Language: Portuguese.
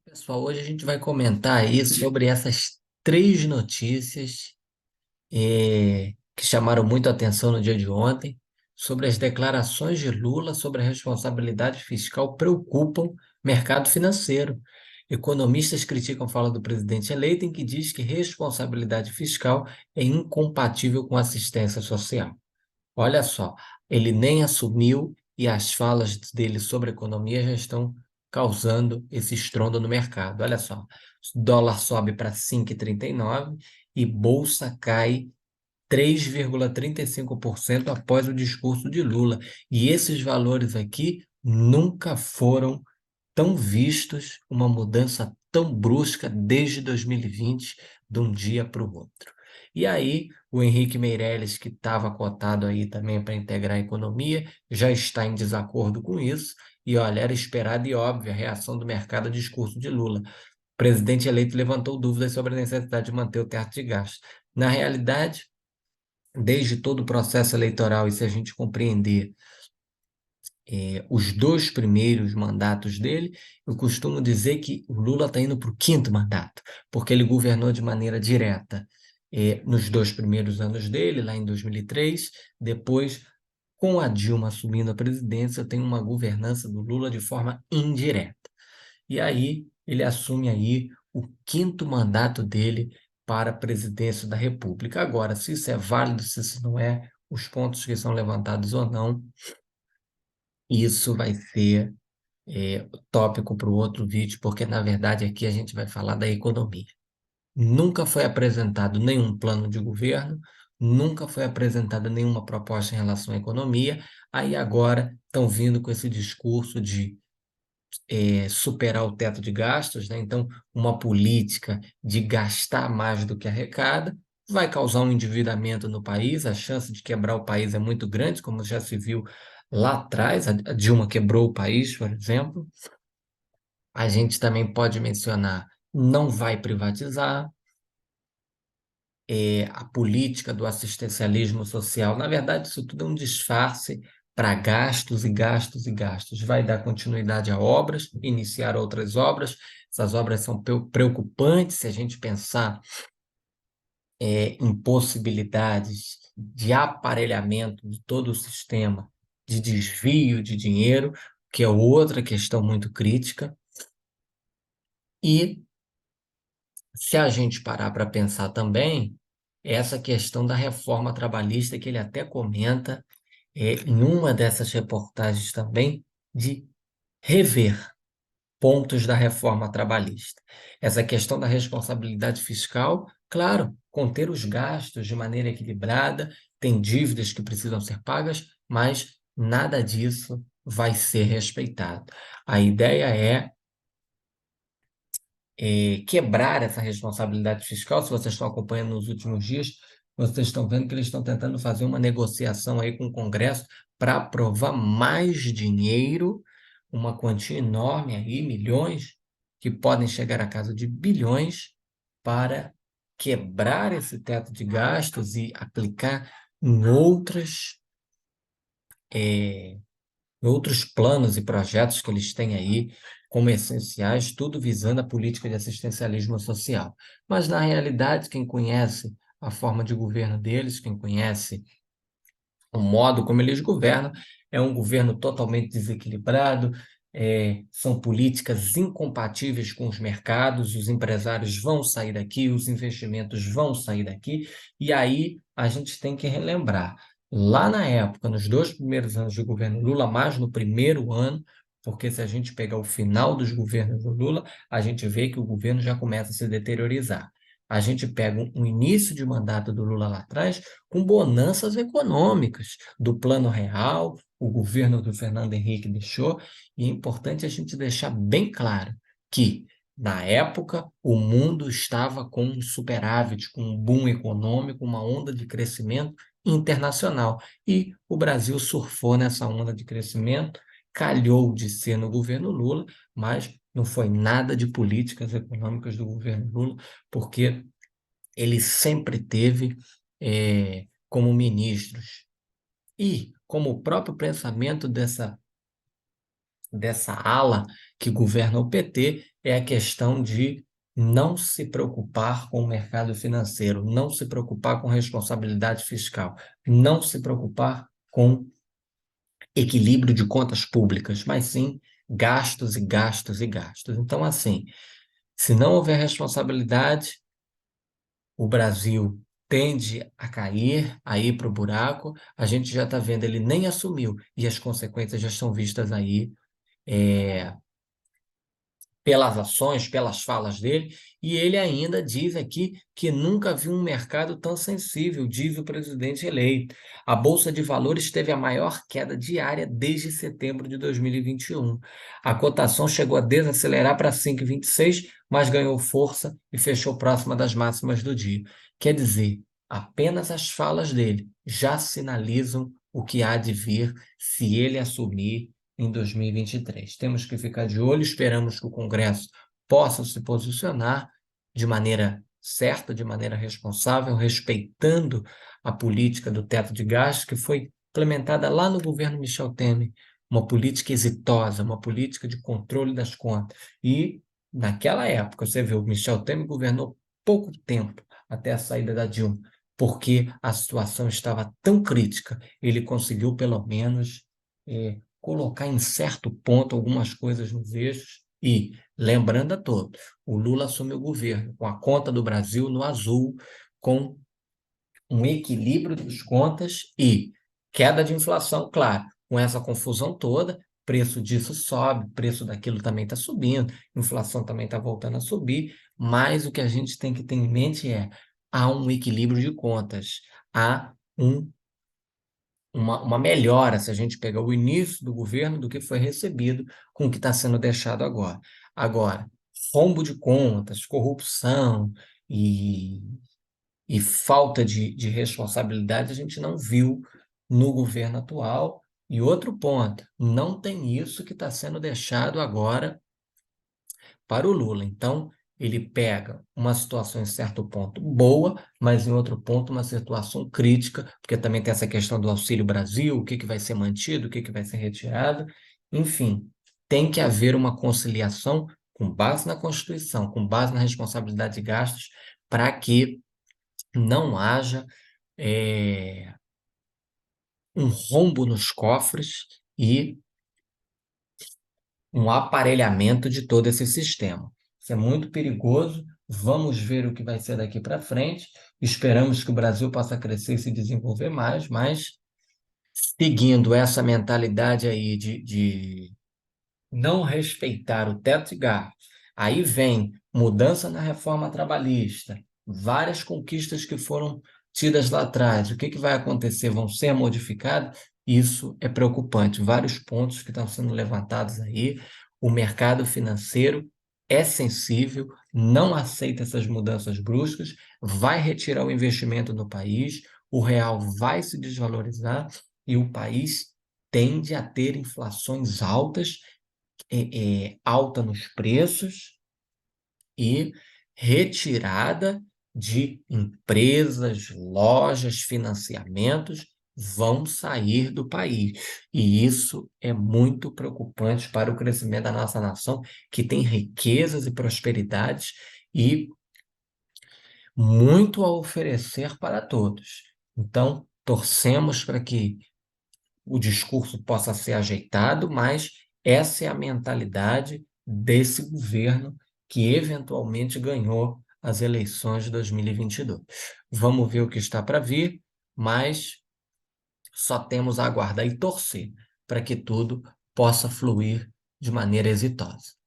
Pessoal, hoje a gente vai comentar aí sobre essas três notícias que chamaram muito a atenção no dia de ontem, sobre as declarações de Lula sobre a responsabilidade fiscal preocupam mercado financeiro. Economistas criticam a fala do presidente eleito em que diz que responsabilidade fiscal é incompatível com assistência social. Olha só, ele nem assumiu e as falas dele sobre economia já estão causando esse estrondo no mercado. Olha só, dólar sobe para 5,39 e bolsa cai 3,35% após o discurso de Lula. E esses valores aqui nunca foram tão vistos, uma mudança tão brusca desde 2020, de um dia para o outro. E aí, o Henrique Meirelles, que estava cotado aí também para integrar a economia, já está em desacordo com isso. E olha, era esperada e óbvia a reação do mercado ao discurso de Lula. O presidente eleito levantou dúvidas sobre a necessidade de manter o teto de gastos. Na realidade, desde todo o processo eleitoral, e se a gente compreender os dois primeiros mandatos dele, eu costumo dizer que o Lula está indo para o quinto mandato, porque ele governou de maneira direta nos dois primeiros anos dele, lá em 2003, depois, com a Dilma assumindo a presidência, tem uma governança do Lula de forma indireta. E aí ele assume aí o quinto mandato dele para a presidência da República. Agora, se isso é válido, se isso não é, os pontos que são levantados ou não, isso vai ser tópico para o outro vídeo, porque na verdade aqui a gente vai falar da economia. Nunca foi apresentado nenhum plano de governo, nunca foi apresentada nenhuma proposta em relação à economia, aí agora estão vindo com esse discurso de superar o teto de gastos, né? Então, uma política de gastar mais do que arrecada vai causar um endividamento no país, a chance de quebrar o país é muito grande, como já se viu lá atrás, a Dilma quebrou o país, por exemplo. A gente também pode mencionar, não vai privatizar, a política do assistencialismo social. Na verdade, isso tudo é um disfarce para gastos e gastos e gastos. Vai dar continuidade a obras, iniciar outras obras. Essas obras são preocupantes se a gente pensar em possibilidades de aparelhamento de todo o sistema, de desvio de dinheiro, que é outra questão muito crítica. E se a gente parar para pensar também, essa questão da reforma trabalhista, que ele até comenta em uma dessas reportagens também, de rever pontos da reforma trabalhista. Essa questão da responsabilidade fiscal, claro, conter os gastos de maneira equilibrada, tem dívidas que precisam ser pagas, mas nada disso vai ser respeitado. A ideia é quebrar essa responsabilidade fiscal. Se vocês estão acompanhando nos últimos dias, vocês estão vendo que eles estão tentando fazer uma negociação aí com o Congresso para aprovar mais dinheiro, uma quantia enorme aí, milhões, que podem chegar a casa de bilhões, para quebrar esse teto de gastos e aplicar em eh, outros planos e projetos que eles têm aí como essenciais, tudo visando a política de assistencialismo social. Mas, na realidade, quem conhece a forma de governo deles, quem conhece o modo como eles governam, é um governo totalmente desequilibrado, são políticas incompatíveis com os mercados, os empresários vão sair daqui, os investimentos vão sair daqui, e aí a gente tem que relembrar, lá na época, nos dois primeiros anos de governo Lula, mais no primeiro ano, porque se a gente pegar o final dos governos do Lula, a gente vê que o governo já começa a se deteriorizar. A gente pega um início de mandato do Lula lá atrás, com bonanças econômicas do Plano Real, o governo do Fernando Henrique deixou, e é importante a gente deixar bem claro que, na época, o mundo estava com um superávit, com um boom econômico, uma onda de crescimento internacional, e o Brasil surfou nessa onda de crescimento, calhou de ser no governo Lula, mas não foi nada de políticas econômicas do governo Lula, porque ele sempre teve como ministros. E, como o próprio pensamento dessa ala que governa o PT é a questão de não se preocupar com o mercado financeiro, não se preocupar com responsabilidade fiscal, não se preocupar com equilíbrio de contas públicas, mas sim gastos e gastos e gastos. Então, assim, se não houver responsabilidade, o Brasil tende a cair, a ir para o buraco. A gente já está vendo, ele nem assumiu, e as consequências já são vistas aí. é, Pelas ações, pelas falas dele, e ele ainda diz aqui que nunca viu um mercado tão sensível, diz o presidente eleito. A Bolsa de Valores teve a maior queda diária desde setembro de 2021. A cotação chegou a desacelerar para 5,26, mas ganhou força e fechou próxima das máximas do dia. Quer dizer, apenas as falas dele já sinalizam o que há de vir se ele assumir em 2023. Temos que ficar de olho, esperamos que o Congresso possa se posicionar de maneira certa, de maneira responsável, respeitando a política do teto de gastos que foi implementada lá no governo Michel Temer, uma política exitosa, uma política de controle das contas. E, naquela época, você viu, o Michel Temer governou pouco tempo até a saída da Dilma, porque a situação estava tão crítica, ele conseguiu, pelo menos, colocar em certo ponto algumas coisas nos eixos e, lembrando a todos, o Lula assumiu o governo com a conta do Brasil no azul, com um equilíbrio das contas e queda de inflação, claro, com essa confusão toda, preço disso sobe, preço daquilo também está subindo, inflação também está voltando a subir, mas o que a gente tem que ter em mente é há um equilíbrio de contas, há uma melhora se a gente pegar o início do governo do que foi recebido com o que está sendo deixado agora. Agora, rombo de contas, corrupção e, e falta de responsabilidade a gente não viu no governo atual. E outro ponto, não tem isso que está sendo deixado agora para o Lula. Então, ele pega uma situação em certo ponto boa, mas em outro ponto uma situação crítica, porque também tem essa questão do Auxílio Brasil, o que que vai ser mantido, o que que vai ser retirado. Enfim, tem que haver uma conciliação com base na Constituição, com base na responsabilidade de gastos, para que não haja um rombo nos cofres e um aparelhamento de todo esse sistema. Isso é muito perigoso. Vamos ver o que vai ser daqui para frente. Esperamos que o Brasil possa crescer e se desenvolver mais, mas seguindo essa mentalidade aí de não respeitar o teto de gastos, aí vem mudança na reforma trabalhista, várias conquistas que foram tidas lá atrás. O que que vai acontecer? Vão ser modificadas? Isso é preocupante. Vários pontos que estão sendo levantados aí. O mercado financeiro é sensível, não aceita essas mudanças bruscas, vai retirar o investimento do país, o real vai se desvalorizar e o país tende a ter inflações altas, alta nos preços e retirada de empresas, lojas, financiamentos vão sair do país. E isso é muito preocupante para o crescimento da nossa nação, que tem riquezas e prosperidades e muito a oferecer para todos. Então, torcemos para que o discurso possa ser ajeitado, mas essa é a mentalidade desse governo que eventualmente ganhou as eleições de 2022. Vamos ver o que está para vir, mas só temos a aguardar e torcer para que tudo possa fluir de maneira exitosa.